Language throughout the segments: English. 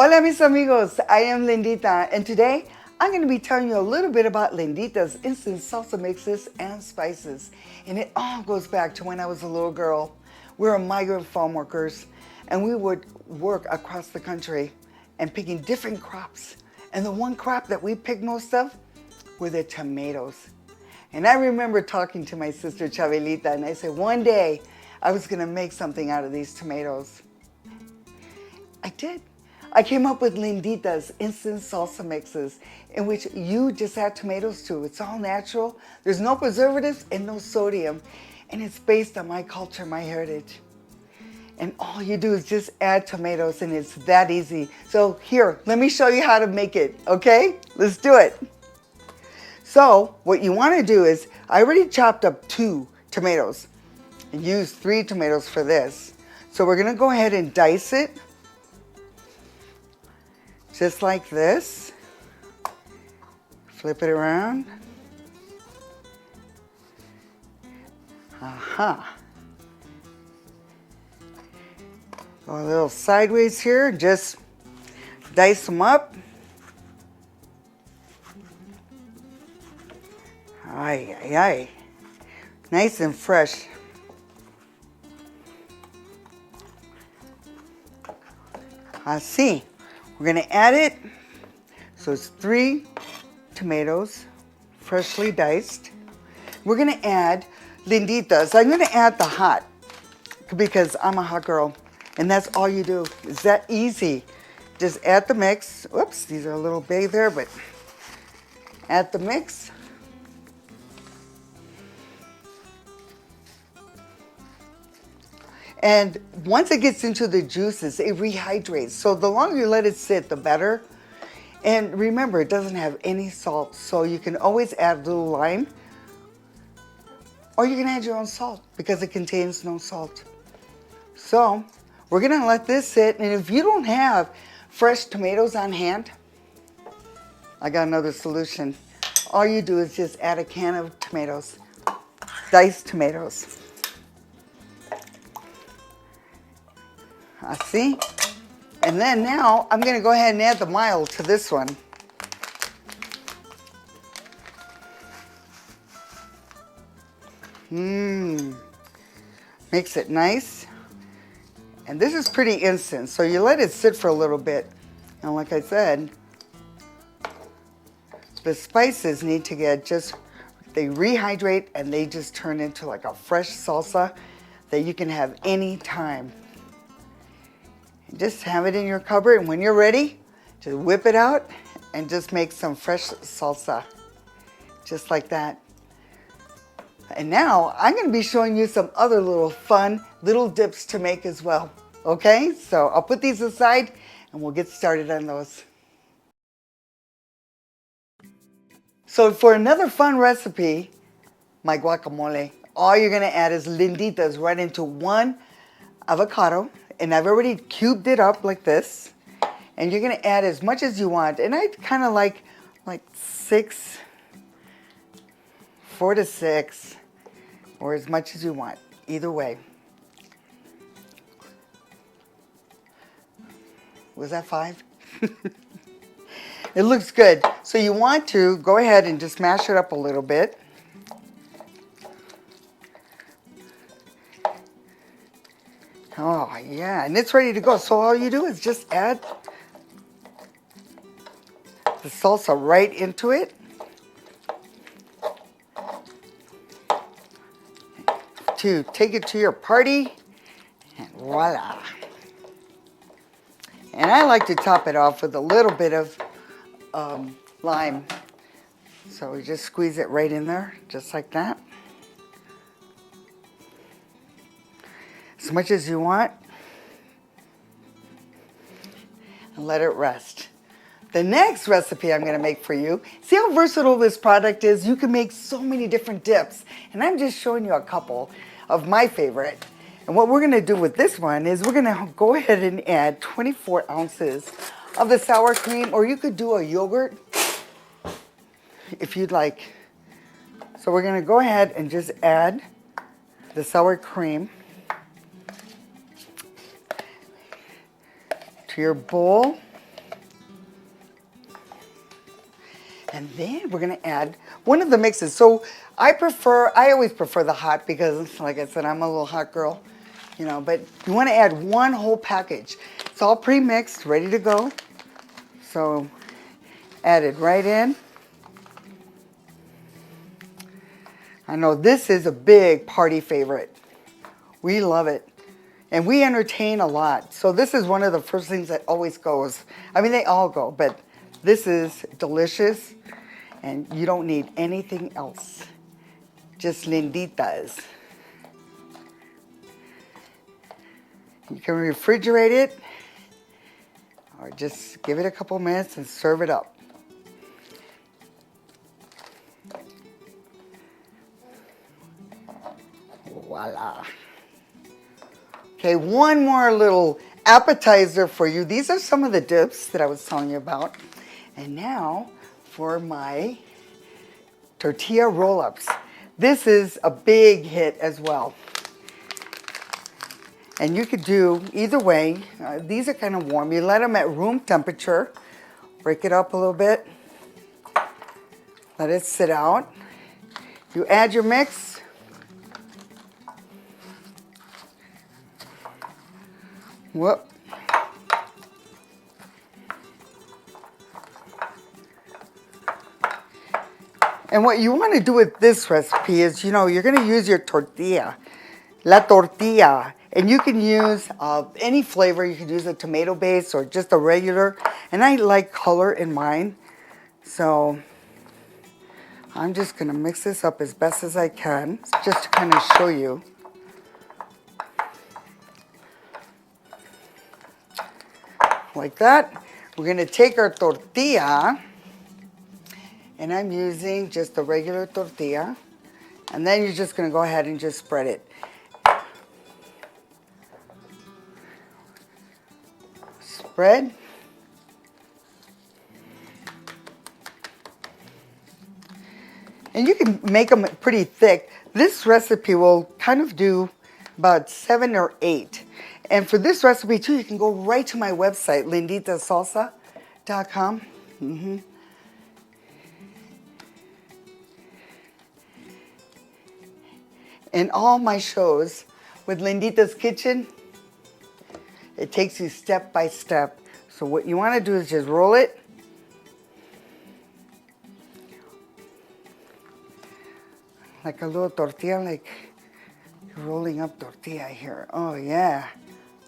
Hola mis amigos, I am Lindita and today I'm going to be telling you a little bit about Linditas instant salsa mixes and spices. And it all goes back to when I was a little girl. We were migrant farm workers and we would work across the country and picking different crops. And the one crop that we picked most of were the tomatoes. And I remember talking to my sister Chabelita and I said one day I was going to make something out of these tomatoes. I did. I came up with Linditas instant salsa mixes in which you just add tomatoes to. It's all natural. There's no preservatives and no sodium. And it's based on my culture, my heritage. And all you do is just add tomatoes and it's that easy. So here, let me show you how to make it, okay? Let's do it. So what you want to do is, I already chopped up 2 tomatoes and used 3 tomatoes for this. So we're going to go ahead and dice it. Just like this. Flip it around. Aha. Go a little sideways here. Just dice them up. Ay, ay, ay. Nice and fresh. Así. We're going to add it. So it's 3 tomatoes, freshly diced. We're going to add Linditas. I'm going to add the hot because I'm a hot girl. And that's all you do. It's that easy. Just add the mix. Oops, these are a little big there, but add the mix. And once it gets into the juices, it rehydrates. So the longer you let it sit, the better. And remember, it doesn't have any salt. So you can always add a little lime. Or you can add your own salt because it contains no salt. So we're going to let this sit. And if you don't have fresh tomatoes on hand, I got another solution. All you do is just add a can of tomatoes, diced tomatoes. Así. And then now I'm going to go ahead and add the mild to this one. Makes it nice. And this is pretty instant, so you let it sit for a little bit. And like I said, the spices need to get they rehydrate and they just turn into like a fresh salsa that you can have any time. Just have it in your cupboard, and when you're ready, just whip it out and just make some fresh salsa, just like that. And now I'm going to be showing you some other little fun little dips to make as well. Okay, so I'll put these aside and we'll get started on those. So for another fun recipe, my guacamole, all you're going to add is Linditas right into 1 avocado. And I've already cubed it up like this. And you're going to add as much as you want. And I kind of like 4 to 6, or as much as you want. Either way. Was that 5? It looks good. So you want to go ahead and just mash it up a little bit. Oh, yeah, and it's ready to go. So all you do is just add the salsa right into it. To take it to your party, and voila. And I like to top it off with a little bit of lime. So we just squeeze it right in there, just like that. As much as you want, and let it rest. The next recipe I'm going to make for you, see how versatile this product is? You can make so many different dips, and I'm just showing you a couple of my favorite. And what we're going to do with this one is we're going to go ahead and add 24 ounces of the sour cream, or you could do a yogurt if you'd like. So we're going to go ahead and just add the sour cream to your bowl. And then we're gonna add one of the mixes. So I always prefer the hot because, like I said, I'm a little hot girl, you know, but you wanna add one whole package. It's all pre-mixed, ready to go. So add it right in. I know this is a big party favorite. We love it. And we entertain a lot. So this is one of the first things that always goes. I mean, they all go, but this is delicious. And you don't need anything else. Just Linditas. You can refrigerate it or just give it a couple minutes and serve it up. Voila. Okay, one more little appetizer for you. These are some of the dips that I was telling you about. And now for my tortilla roll-ups. This is a big hit as well. And you could do either way. These are kind of warm. You let them at room temperature. Break it up a little bit. Let it sit out. You add your mix. Whoop. And what you want to do with this recipe is, you know, you're going to use your tortilla, la tortilla. And you can use any flavor. You could use a tomato base or just a regular. And I like color in mine. So I'm just going to mix this up as best as I can, just to kind of show you. Like that. We're going to take our tortilla, and I'm using just a regular tortilla, and then you're just going to go ahead and just spread it. Spread. And you can make them pretty thick. This recipe will kind of do about 7 or 8. And for this recipe too, you can go right to my website, linditasalsa.com. And all my shows with Lindita's Kitchen, it takes you step by step. So what you want to do is just roll it. Like a little tortilla, like you're rolling up tortilla here. Oh yeah.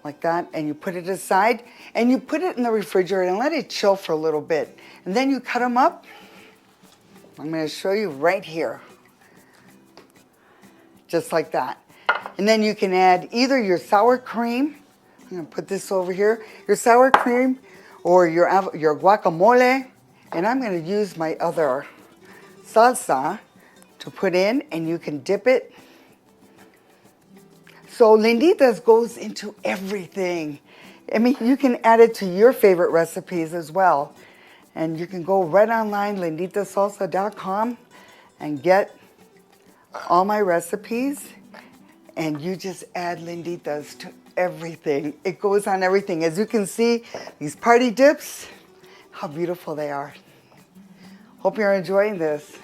Like that, and you put it aside, and you put it in the refrigerator and let it chill for a little bit. And then you cut them up. I'm going to show you right here. Just like that. And then you can add either your sour cream. I'm going to put this over here. Your sour cream or your guacamole. And I'm going to use my other salsa to put in, and you can dip it. So Linditas goes into everything. I mean, you can add it to your favorite recipes as well. And you can go right online, linditasalsa.com, and get all my recipes. And you just add Linditas to everything. It goes on everything. As you can see, these party dips, how beautiful they are. Hope you're enjoying this.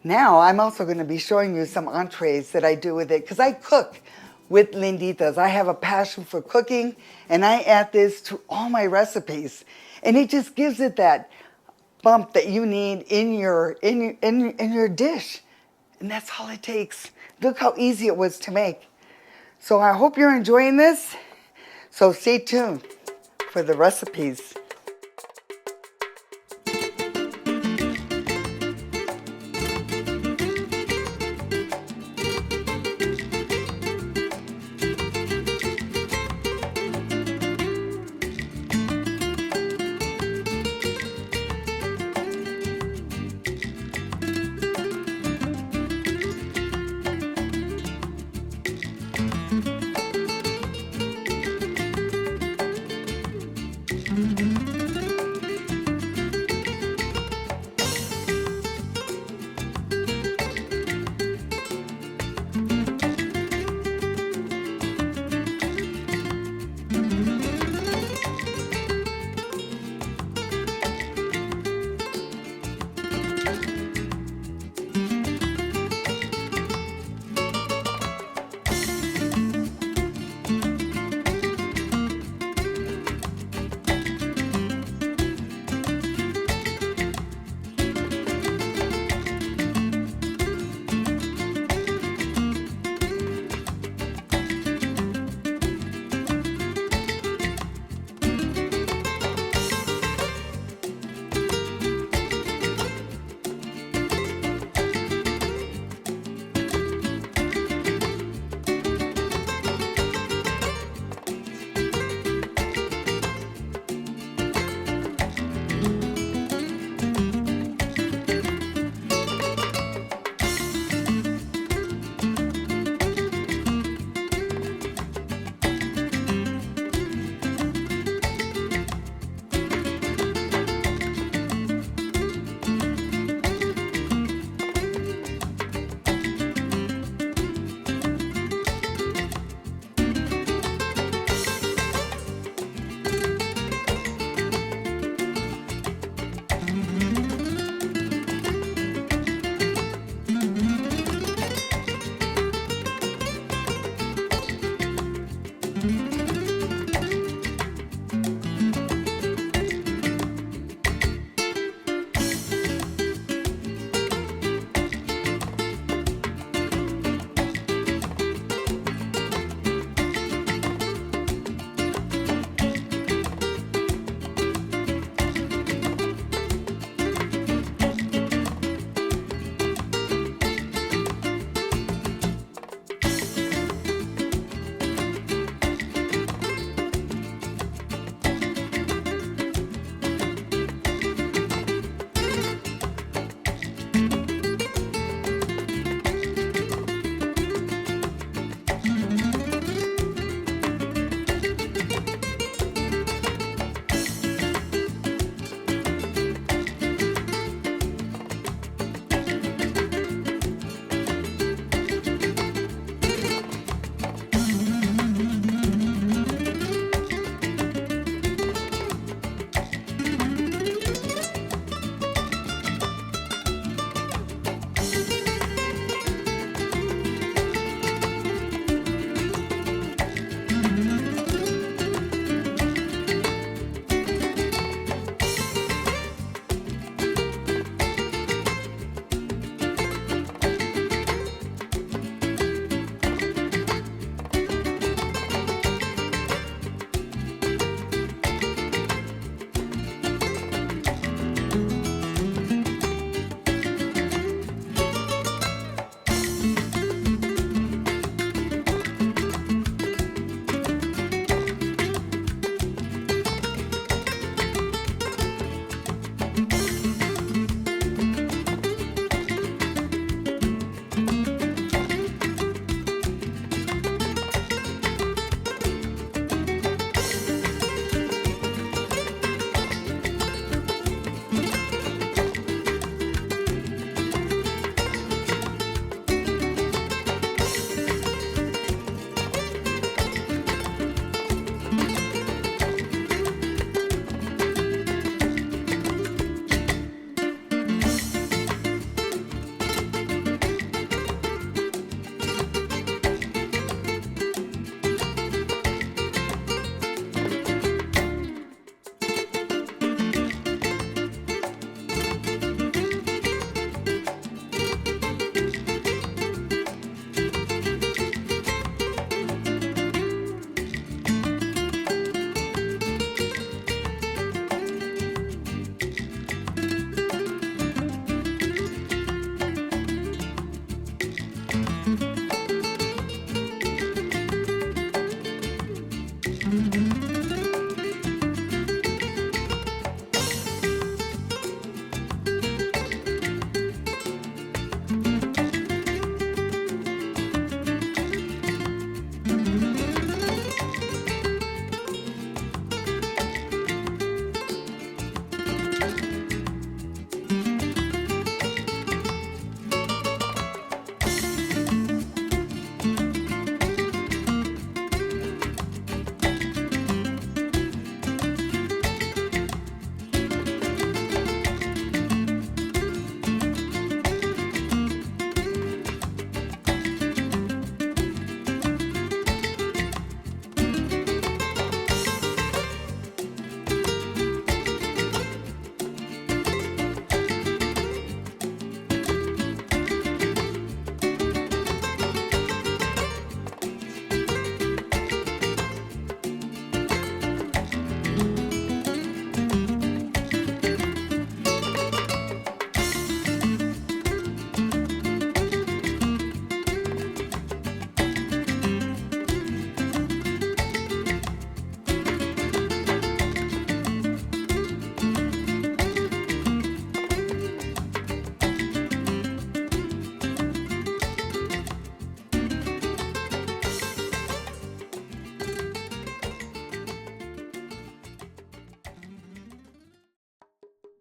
Now, I'm also going to be showing you some entrees that I do with it, because I cook with Linditas. I have a passion for cooking, and I add this to all my recipes. And it just gives it that bump that you need in your dish. And that's all it takes. Look how easy it was to make. So I hope you're enjoying this. So stay tuned for the recipes.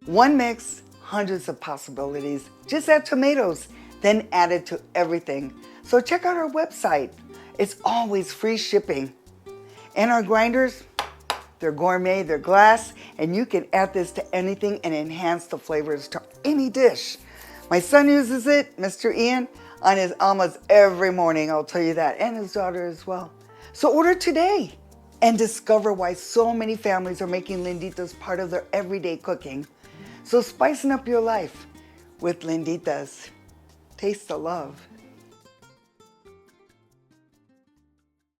One mix, hundreds of possibilities. Just add tomatoes, then add it to everything. So check out our website. It's always free shipping. And our grinders, they're gourmet, they're glass, and you can add this to anything and enhance the flavors to any dish. My son uses it, Mr. Ian, on his almost every morning, I'll tell you that, and his daughter as well. So order today and discover why so many families are making Linditas part of their everyday cooking. So spicing up your life with Linditas. Taste the love.